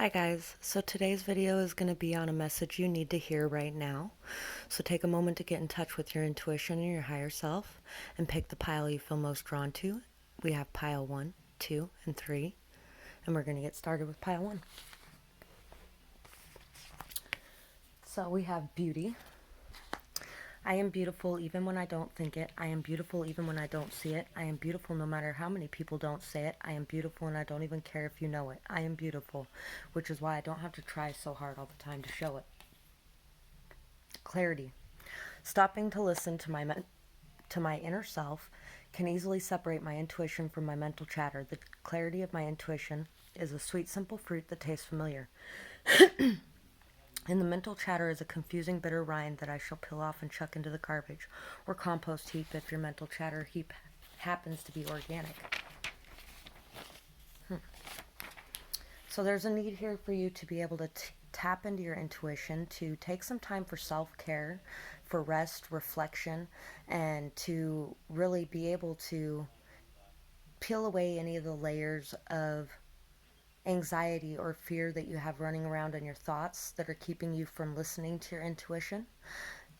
Hi guys, so today's video is going to be on a message you need to hear right now. So take a moment to get in touch with your intuition and your higher self and pick the pile you feel most drawn to. We have pile 1, 2, and 3, and we're going to get started with pile 1. So we have beauty. I am beautiful even when I don't think it. I am beautiful even when I don't see it. I am beautiful no matter how many people don't say it. I am beautiful and I don't even care if you know it. I am beautiful, which is why I don't have to try so hard all the time to show it. Clarity. Stopping to listen to my inner self can easily separate my intuition from my mental chatter. The clarity of my intuition is a sweet, simple fruit that tastes familiar. And the mental chatter is a confusing, bitter rind that I shall peel off and chuck into the garbage or compost heap if your mental chatter heap happens to be organic. So there's a need here for you to be able to tap into your intuition, to take some time for self-care, for rest, reflection, and to really be able to peel away any of the layers of anxiety or fear that you have running around in your thoughts that are keeping you from listening to your intuition,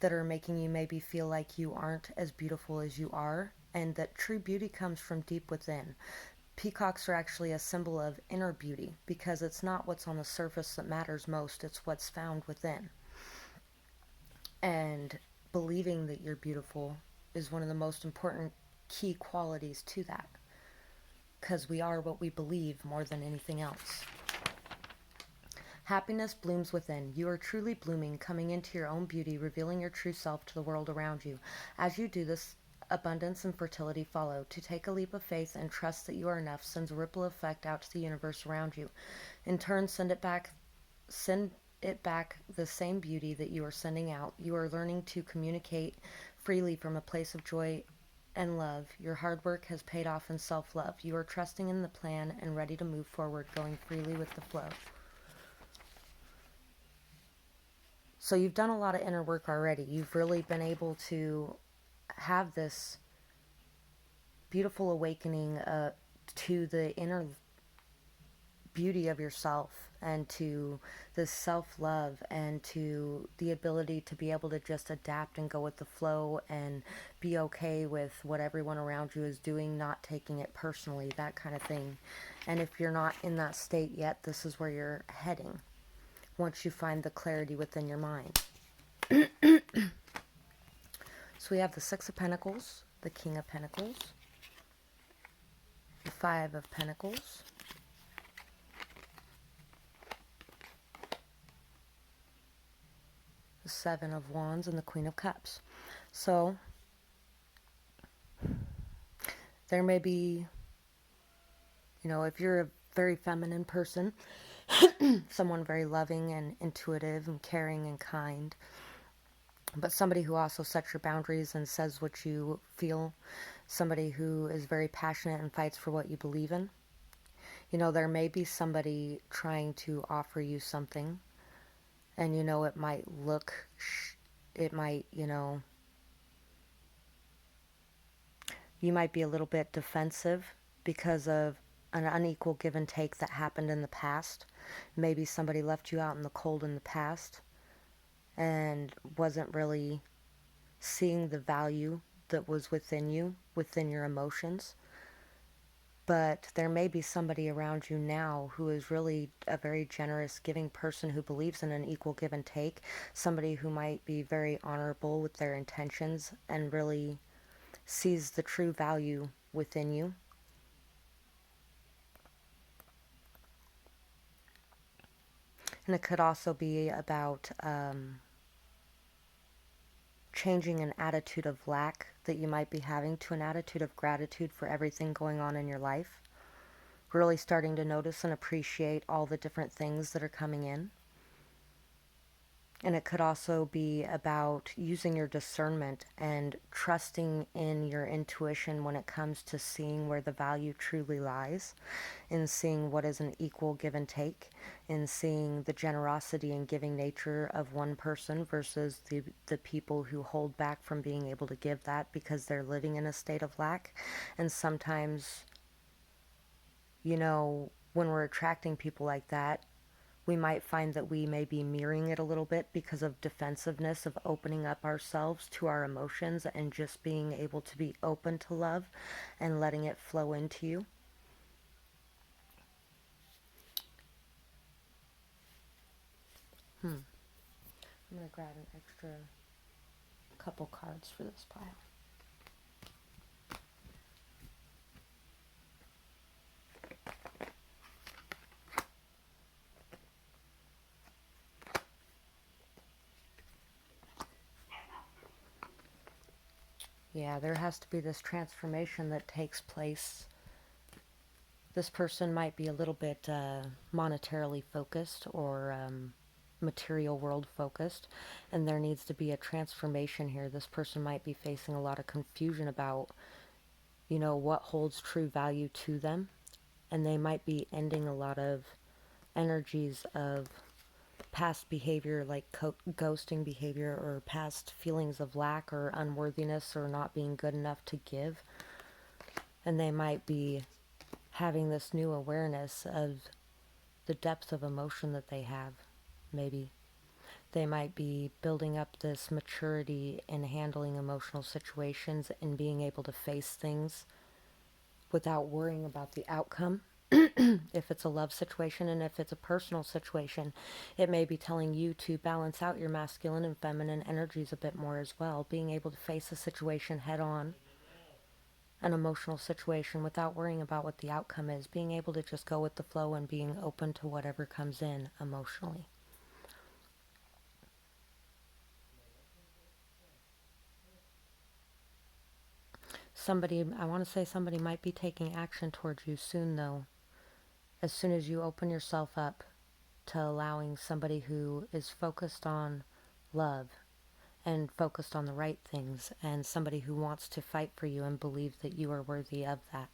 that are making you maybe feel like you aren't as beautiful as you are, and that true beauty comes from deep within. Peacocks are actually a symbol of inner beauty because it's not what's on the surface that matters most, it's what's found within. And believing that you're beautiful is one of the most important key qualities to that, because we are what we believe more than anything else. Happiness blooms within. You are truly blooming, coming into your own beauty, revealing your true self to the world around you. As you do this, abundance and fertility follow. To take a leap of faith and trust that you are enough sends a ripple effect out to the universe around you. In turn, send it back the same beauty that you are sending out. You are learning to communicate freely from a place of joy and love. Your hard work has paid off in self-love. You are trusting in the plan and ready to move forward, going freely with the flow. So you've done a lot of inner work already. You've really been able to have this beautiful awakening to the inner beauty of yourself and to the self-love and to the ability to be able to just adapt and go with the flow and be okay with what everyone around you is doing, not taking it personally, that kind of thing. And if you're not in that state yet, this is where you're heading once you find the clarity within your mind. So we have the Six of Pentacles, the King of Pentacles, the Five of Pentacles, the Seven of Wands, and the Queen of Cups. So there may be, if you're a very feminine person, someone very loving and intuitive and caring and kind, but somebody who also sets your boundaries and says what you feel, somebody who is very passionate and fights for what you believe in. There may be somebody trying to offer you something, and it might look, it might, you might be a little bit defensive because of an unequal give and take that happened in the past. Maybe somebody left you out in the cold in the past and wasn't really seeing the value that was within you, within your emotions. But there may be somebody around you now who is really a very generous, giving person who believes in an equal give and take. Somebody who might be very honorable with their intentions and really sees the true value within you. And it could also be about changing an attitude of lack that you might be having to an attitude of gratitude for everything going on in your life. Really starting to notice and appreciate all the different things that are coming in. And it could also be about using your discernment and trusting in your intuition when it comes to seeing where the value truly lies, in seeing what is an equal give and take, in seeing the generosity and giving nature of one person versus the people who hold back from being able to give that because they're living in a state of lack. And sometimes, when we're attracting people like that, we might find that we may be mirroring it a little bit because of defensiveness of opening up ourselves to our emotions and just being able to be open to love and letting it flow into you. I'm going to grab an extra couple cards for this pile. Yeah, there has to be this transformation that takes place. This person might be a little bit monetarily focused or material world focused, and there needs to be a transformation here. This person might be facing a lot of confusion about, what holds true value to them, and they might be ending a lot of energies of past behavior like ghosting behavior or past feelings of lack or unworthiness or not being good enough to give. And they might be having this new awareness of the depth of emotion that they have. Maybe they might be building up this maturity in handling emotional situations and being able to face things without worrying about the outcome. If it's a love situation, and if it's a personal situation, it may be telling you to balance out your masculine and feminine energies a bit more as well, being able to face a situation head on, an emotional situation, without worrying about what the outcome is, being able to just go with the flow and being open to whatever comes in emotionally. I want to say somebody might be taking action towards you soon, though. As soon as you open yourself up to allowing somebody who is focused on love and focused on the right things, and somebody who wants to fight for you and believe that you are worthy of that.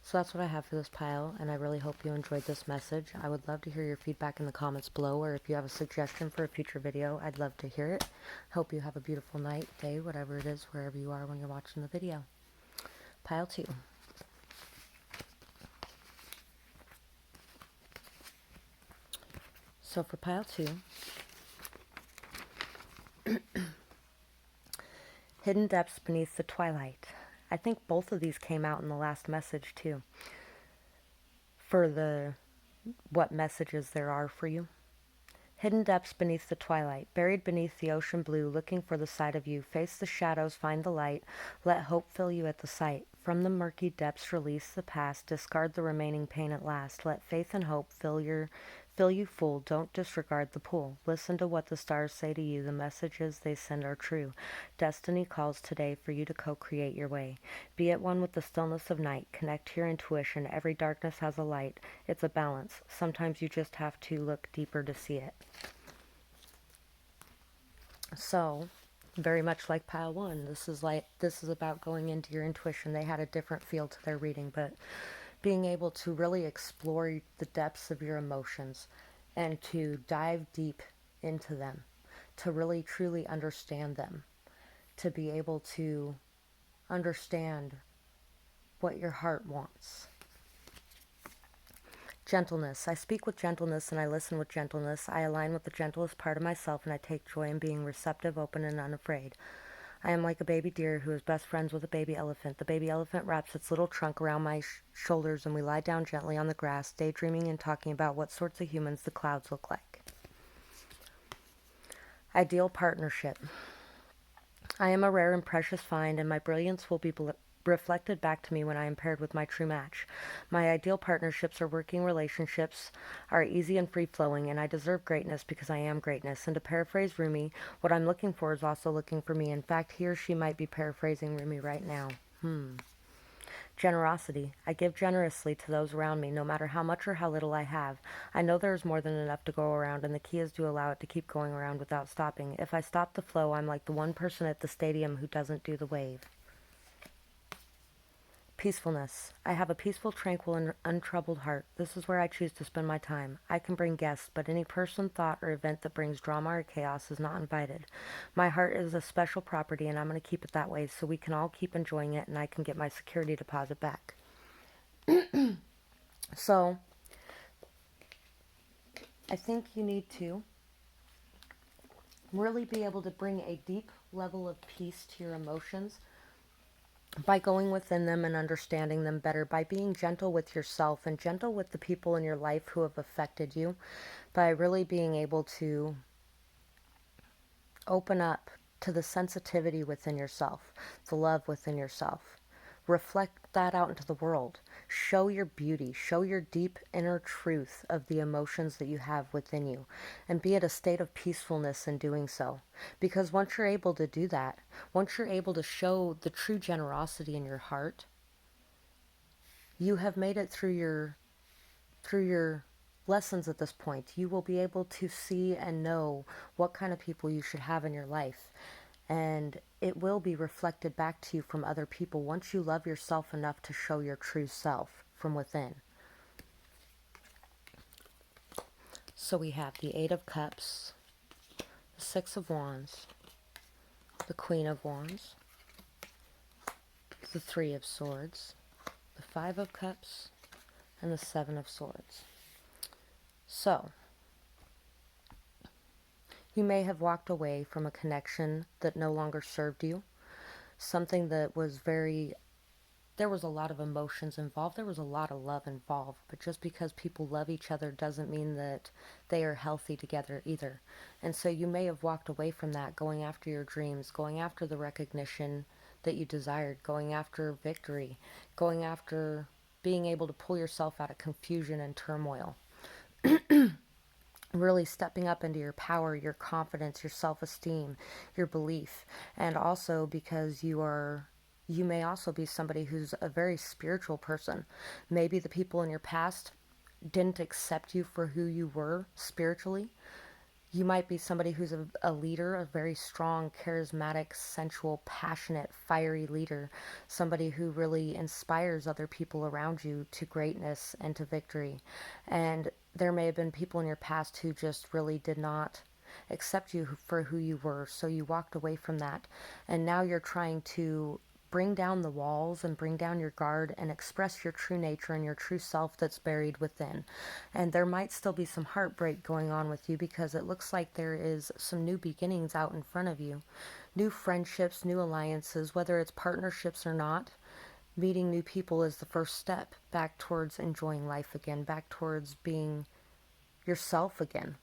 So that's what I have for this pile, and I really hope you enjoyed this message. I would love to hear your feedback in the comments below, or if you have a suggestion for a future video, I'd love to hear it. Hope you have a beautiful night, day, whatever it is, wherever you are when you're watching the video. Pile 2. So for pile 2, Hidden Depths Beneath the Twilight. I think both of these came out in the last message too. For what messages there are for you. Hidden depths beneath the twilight, buried beneath the ocean blue, looking for the sight of you. Face the shadows, find the light. Let hope fill you at the sight. From the murky depths release the past. Discard the remaining pain at last. Let faith and hope fill you full. Don't disregard the pool. Listen to what the stars say to you. The messages they send are true. Destiny calls today for you to co-create your way. Be at one with the stillness of night. Connect to your intuition. Every darkness has a light. It's a balance. Sometimes you just have to look deeper to see it. So, very much like pile 1, this is about going into your intuition. They had a different feel to their reading, but being able to really explore the depths of your emotions and to dive deep into them, to really truly understand them, to be able to understand what your heart wants. Gentleness. I speak with gentleness and I listen with gentleness. I align with the gentlest part of myself and I take joy in being receptive, open, and unafraid. I am like a baby deer who is best friends with a baby elephant. The baby elephant wraps its little trunk around my shoulders and we lie down gently on the grass, daydreaming and talking about what sorts of humans the clouds look like. Ideal partnership. I am a rare and precious find, and my brilliance will be reflected back to me when I am paired with my true match. My ideal partnerships or working relationships are easy and free-flowing, and I deserve greatness because I am greatness. And to paraphrase Rumi, what I'm looking for is also looking for me. In fact, he or she might be paraphrasing Rumi right now. Generosity. I give generously to those around me, no matter how much or how little I have. I know there is more than enough to go around, and the key is to allow it to keep going around without stopping. If I stop the flow, I'm like the one person at the stadium who doesn't do the wave. Peacefulness. I have a peaceful, tranquil, and untroubled heart. This is where I choose to spend my time. I can bring guests, but any person, thought, or event that brings drama or chaos is not invited. My heart is a special property, and I'm going to keep it that way so we can all keep enjoying it and I can get my security deposit back. So, I think you need to really be able to bring a deep level of peace to your emotions by going within them and understanding them better, by being gentle with yourself and gentle with the people in your life who have affected you, by really being able to open up to the sensitivity within yourself, the love within yourself. Reflect that out into the world. Show your beauty, show your deep inner truth of the emotions that you have within you, and be at a state of peacefulness in doing so. Because once you're able to do that, once you're able to show the true generosity in your heart, you have made it through your lessons at this point. You will be able to see and know what kind of people you should have in your life. And it will be reflected back to you from other people once you love yourself enough to show your true self from within. So we have the Eight of Cups, the Six of Wands, the Queen of Wands, the Three of Swords, the Five of Cups, and the Seven of Swords. So, you may have walked away from a connection that no longer served you, something that was there was a lot of emotions involved, there was a lot of love involved, but just because people love each other doesn't mean that they are healthy together either. And so you may have walked away from that, going after your dreams, going after the recognition that you desired, going after victory, going after being able to pull yourself out of confusion and turmoil. Really stepping up into your power, your confidence, your self-esteem, your belief. And also because you may also be somebody who's a very spiritual person. Maybe the people in your past didn't accept you for who you were spiritually. You might be somebody who's a leader, a very strong, charismatic, sensual, passionate, fiery leader. Somebody who really inspires other people around you to greatness and to victory. And there may have been people in your past who just really did not accept you for who you were. So you walked away from that. And now you're trying to bring down the walls and bring down your guard and express your true nature and your true self that's buried within. And there might still be some heartbreak going on with you because it looks like there is some new beginnings out in front of you. New friendships, new alliances, whether it's partnerships or not. Meeting new people is the first step back towards enjoying life again, back towards being yourself again.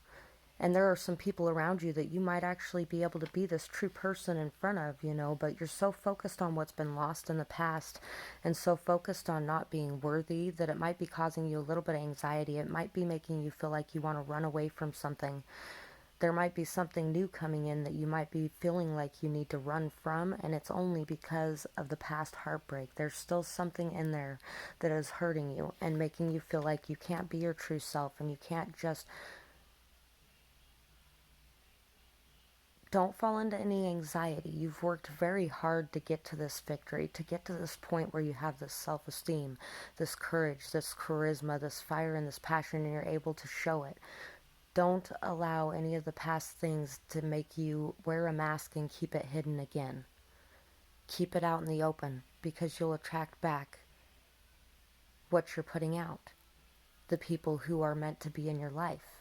And there are some people around you that you might actually be able to be this true person in front of, but you're so focused on what's been lost in the past and so focused on not being worthy that it might be causing you a little bit of anxiety. It might be making you feel like you want to run away from something. There might be something new coming in that you might be feeling like you need to run from, and it's only because of the past heartbreak. There's still something in there that is hurting you and making you feel like you can't be your true self and you can't just. Don't fall into any anxiety. You've worked very hard to get to this victory, to get to this point where you have this self-esteem, this courage, this charisma, this fire, and this passion, and you're able to show it. Don't allow any of the past things to make you wear a mask and keep it hidden again. Keep it out in the open because you'll attract back what you're putting out, the people who are meant to be in your life.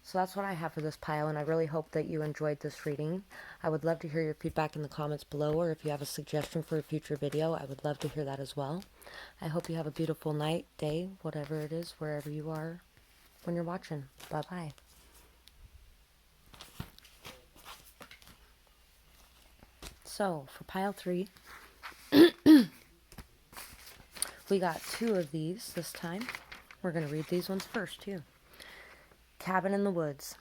So that's what I have for this pile, and I really hope that you enjoyed this reading. I would love to hear your feedback in the comments below, or if you have a suggestion for a future video, I would love to hear that as well. I hope you have a beautiful night, day, whatever it is, wherever you are when you're watching. Bye-bye. So, for pile 3, we got 2 of these this time. We're going to read these ones first, too. Cabin in the Woods.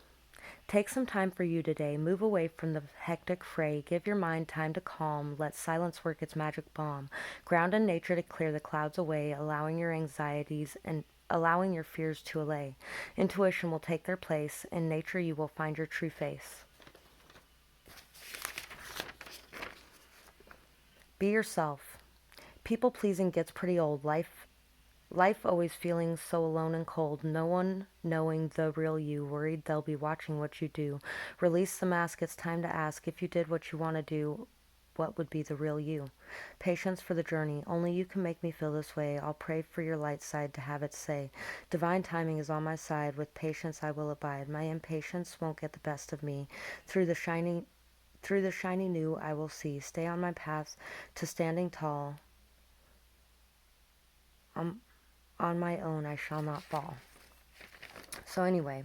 Take some time for you today. Move away from the hectic fray. Give your mind time to calm. Let silence work its magic bomb. Ground in nature to clear the clouds away, allowing your anxieties and allowing your fears to allay. Intuition will take their place. In nature you will find your true face. Be yourself. People pleasing gets pretty old. Life always feeling so alone and cold. No one knowing the real you. Worried they'll be watching what you do. Release the mask. It's time to ask if you did what you want to do. what would be the real you. Patience for the journey. Only you can make me feel this way. I'll pray for your light side to have its say. Divine timing is on my side. With patience I will abide. My impatience won't get the best of me. Through the shiny new I will see. Stay on my path to standing tall. On my own I shall not fall. So anyway,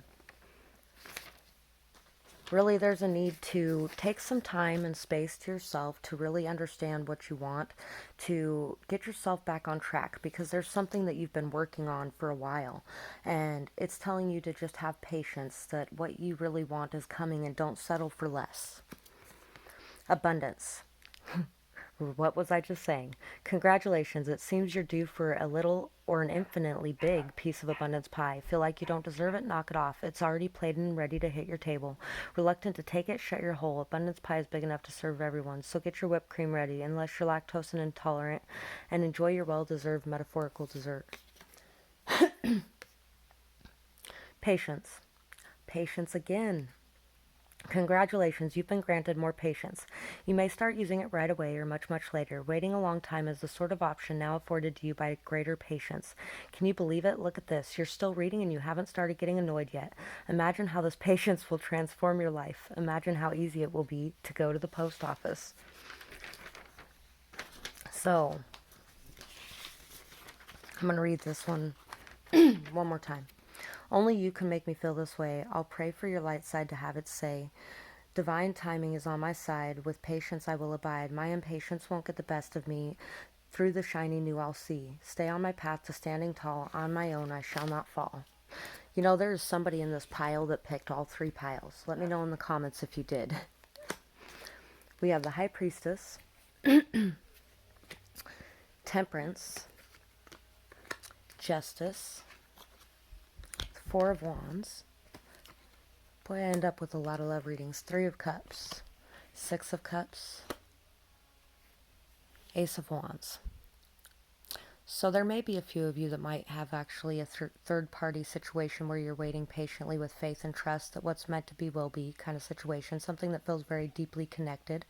really there's a need to take some time and space to yourself to really understand what you want, to get yourself back on track, because there's something that you've been working on for a while, and it's telling you to just have patience, that what you really want is coming, and don't settle for less. Abundance. What was I just saying? Congratulations, it seems you're due for a little or an infinitely big piece of abundance pie. Feel like you don't deserve it? Knock it off. It's already plated and ready to hit your table. Reluctant to take it? Shut your hole. Abundance pie is big enough to serve everyone, so get your whipped cream ready, unless you're lactose intolerant, and enjoy your well-deserved metaphorical dessert. Patience. Patience again. Congratulations, you've been granted more patience. You may start using it right away or much, much later. Waiting a long time is the sort of option now afforded to you by greater patience. Can you believe it? Look at this. You're still reading and you haven't started getting annoyed yet. Imagine how this patience will transform your life. Imagine how easy it will be to go to the post office. So, I'm going to read this one one more time. Only you can make me feel this way. I'll pray for your light side to have its say. Divine timing is on my side. With patience I will abide. My impatience won't get the best of me. Through the shiny new I'll see. Stay on my path to standing tall. On my own I shall not fall. You know, there's somebody in this pile that picked all three piles. Let me know in the comments if you did. We have the High Priestess, Temperance, Justice, Four of Wands. Boy, I end up with a lot of love readings. Three of Cups, Six of Cups, Ace of Wands. So there may be a few of you that might have actually a third-party situation where you're waiting patiently with faith and trust that what's meant to be will be kind of situation, something that feels very deeply connected.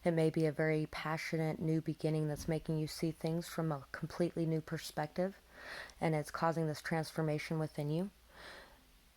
It may be a very passionate new beginning that's making you see things from a completely new perspective, and it's causing this transformation within you.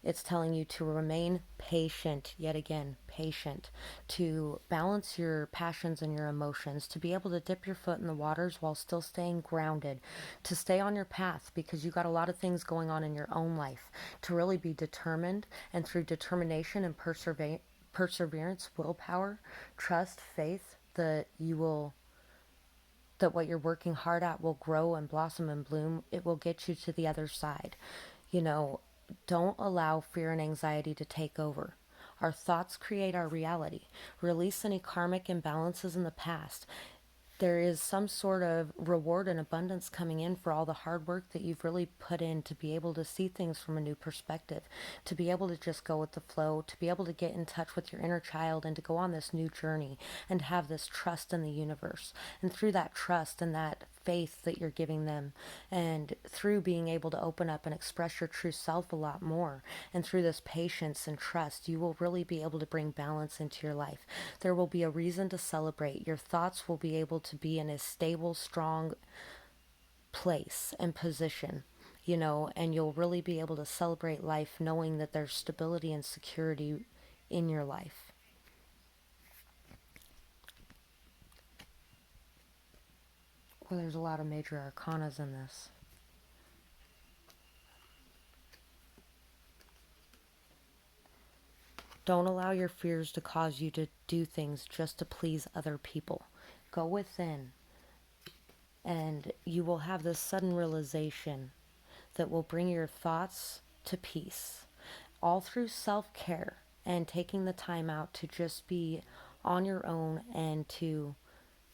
It's telling you to remain patient, yet again, patient, to balance your passions and your emotions, to be able to dip your foot in the waters while still staying grounded, to stay on your path because you got a lot of things going on in your own life, to really be determined, and through determination and perseverance, willpower, trust, faith, that what you're working hard at will grow and blossom and bloom. It will get you to the other side. You know, don't allow fear and anxiety to take over. Our thoughts create our reality. Release any karmic imbalances in the past. There is some sort of reward and abundance coming in for all the hard work that you've really put in to be able to see things from a new perspective, to be able to just go with the flow, to be able to get in touch with your inner child and to go on this new journey and have this trust in the universe. And through that trust and that faith that you're giving them, and through being able to open up and express your true self a lot more, and through this patience and trust, you will really be able to bring balance into your life. There will be a reason to celebrate. Your thoughts will be able to be in a stable, strong place and position, you know, and you'll really be able to celebrate life knowing that there's stability and security in your life. Well, there's a lot of major arcanas in this. Don't allow your fears to cause you to do things just to please other people. Go within, and you will have this sudden realization that will bring your thoughts to peace. All through self-care and taking the time out to just be on your own, and to,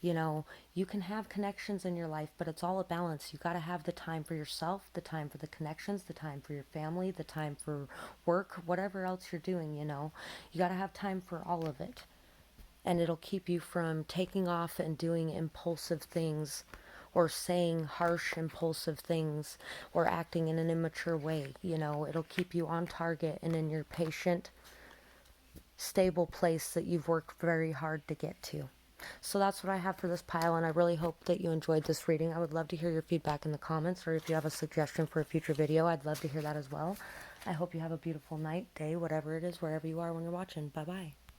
you know, you can have connections in your life, but it's all a balance. You got to have the time for yourself, the time for the connections, the time for your family, the time for work, whatever else you're doing, you know. You got to have time for all of it. And it'll keep you from taking off and doing impulsive things, or saying harsh, impulsive things, or acting in an immature way. You know, it'll keep you on target and in your patient, stable place that you've worked very hard to get to. So that's what I have for this pile, and I really hope that you enjoyed this reading. I would love to hear your feedback in the comments, or if you have a suggestion for a future video, I'd love to hear that as well. I hope you have a beautiful night, day, whatever it is, wherever you are when you're watching. Bye-bye.